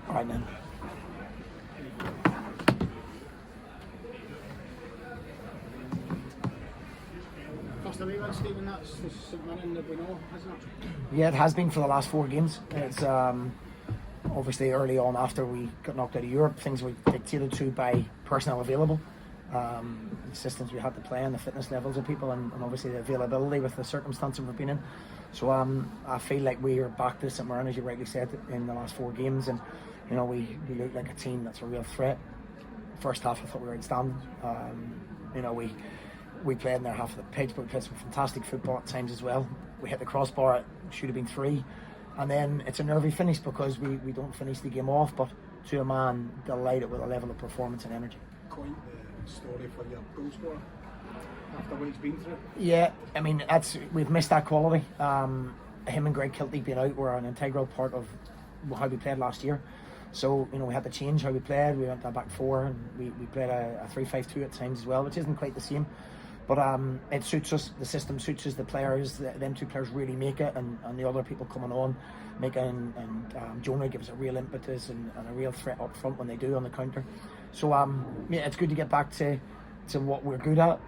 All right, man. First away win, Stephen, that's the St Mirren that we know, hasn't it? Yeah, it has been for the last 4 games. It's obviously early on after we got knocked out of Europe, things were dictated to by personnel available, the systems we had to play and the fitness levels of people, and obviously the availability with the circumstances we've been in. So I feel like we are back to St Mirren, as you rightly said, in the last 4 games, and you know we look like a team that's a real threat. First half I thought we were outstanding. You know we played in their half of the pitch, but we played some fantastic football at times as well. We hit the crossbar, it should have been 3, and then it's a nervy finish because we don't finish the game off, but to a man, delighted with the level of performance and energy. Quite the story for your goal scorer after what he's been through. Yeah, I mean we've missed that quality. Him and Greg Kilty being out were an integral part of how we played last year. So you know we had to change how we played. We went to a back 4 and we played a 3-5-2 at times as well, which isn't quite the same. But it suits us, the system suits us, the players, them 2 players really make it, and the other people coming on make it, and Jonah gives a real impetus and a real threat up front when they do on the counter. So yeah, it's good to get back to what we're good at.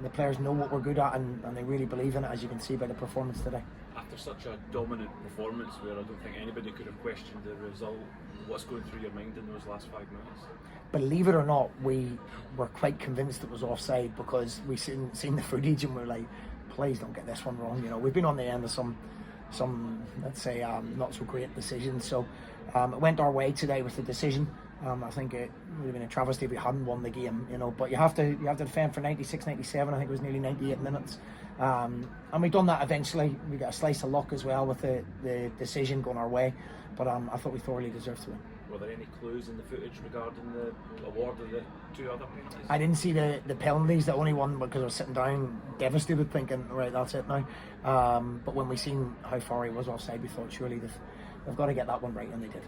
The players know what we're good at, and they really believe in it, as you can see by the performance today. After such a dominant performance where I don't think anybody could have questioned the result, what's going through your mind in those last 5 minutes? Believe it or not, we were quite convinced it was offside because we seen the footage and we're like, please don't get this one wrong. You know, we've been on the end of some let's say not so great decisions. So it went our way today with the decision. I think it would have been a travesty if we hadn't won the game, you know. But you have to defend for 96, 97. I think it was nearly 98 minutes, and we done that eventually. We got a slice of luck as well with the decision going our way. But I thought we thoroughly deserved to win. Were there any clues in the footage regarding the award of the 2 other penalties? I didn't see the penalties. The only one because I was sitting down devastated thinking, right, that's it now. But when we seen how far he was offside, we thought surely they've got to get that one right, and they did.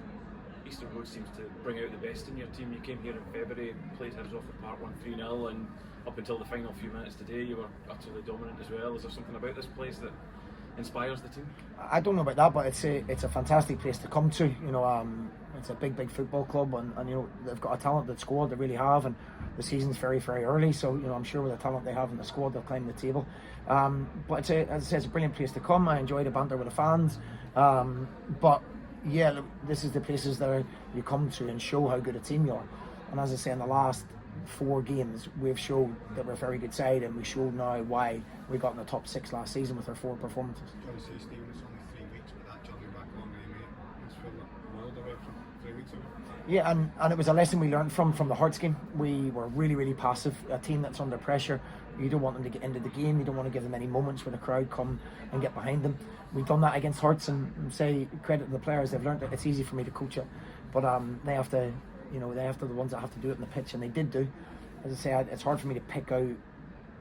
Easter Road seems to bring out the best in your team. You came here in February, played Hibs off the park, won 3-0, and up until the final few minutes today you were utterly dominant as well. Is there something about this place that inspires the team? I don't know about that, but it's a fantastic place to come to. You know, it's a big football club, and you know they've got a talented squad, they really have, and the season's very, very early, so you know I'm sure with the talent they have in the squad they'll climb the table. But as I said, it's a brilliant place to come. I enjoy the banter with the fans, but yeah, look, this is the places that you come to and show how good a team you are. And as I say, in the last 4 games we've shown that we're a very good side, and we showed now why we got in the top 6 last season with our 4 performances. Can I say, Stephen, it's only 3 weeks, but that journey back on, mate, it's felt a world away from 3 weeks ago. Yeah, and it was a lesson we learned from the Hearts game. We were really, really passive. A team that's under pressure, you don't want them to get into the game, you don't want to give them any moments where the crowd come and get behind them. We've done that against Hearts, and say credit to the players, they've learned it. It's easy for me to coach it, but they have to, you know, they have to the ones that have to do it in the pitch, and they did do. As I say, it's hard for me to pick out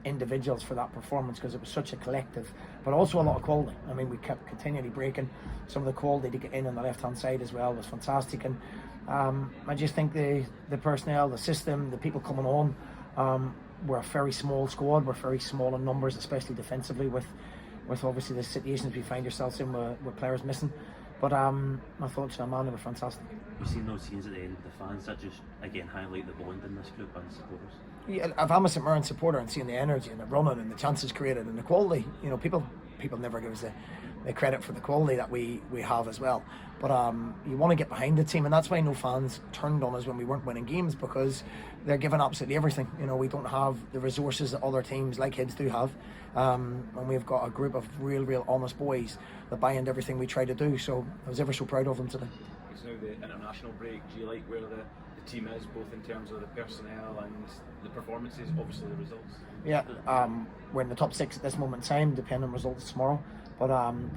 individuals for that performance because it was such a collective, but also a lot of quality. I mean, we kept continually breaking. Some of the quality to get in on the left hand side as well was fantastic, and I just think the personnel, the system, the people coming on, we're a very small squad. We're very small in numbers, especially defensively, with obviously the situations we find ourselves in with players missing. But I thought, man, they were fantastic. We've seen those scenes at the end, the fans that just again highlight the bond in this group and supporters. Yeah, if I'm a St Mirren supporter and seeing the energy and the running and the chances created and the quality, you know, people never give us the credit for the quality that we have as well. But you want to get behind the team, and that's why no fans turned on us when we weren't winning games, because they're giving absolutely everything. You know, we don't have the resources that other teams like Hibs do have, and we've got a group of real honest boys that buy into everything we try to do. So I was ever so proud of them today. It's now the international break. Do you like where the team is, both in terms of the personnel and the performances, obviously the results? Yeah, we're in the top 6 at this moment in time, depending on results tomorrow. But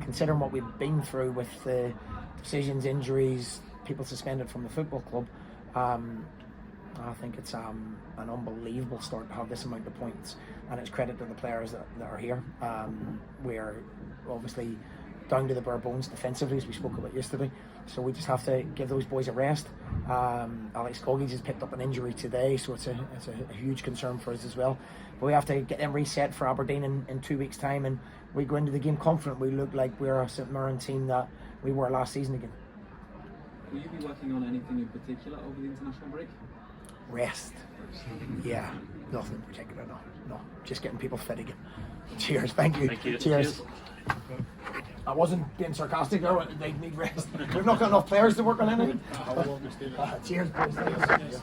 considering what we've been through with the decisions, injuries, people suspended from the football club, I think it's an unbelievable start to have this amount of points, and it's credit to the players that are here. We're obviously down to the bare bones defensively, as we spoke about yesterday, so we just have to give those boys a rest. Alex Goggins has picked up an injury today, so it's a huge concern for us as well. But we have to get them reset for Aberdeen in 2 weeks' time, and we go into the game confident. We look like we're a St Mirren team that we were last season again. Will you be working on anything in particular over the international break? Rest. Yeah, nothing in particular. No, just getting people fit again. Cheers, thank you. Thank you. Cheers. I wasn't being sarcastic there. They need rest. We've not got enough players to work on anything. Cheers, boys.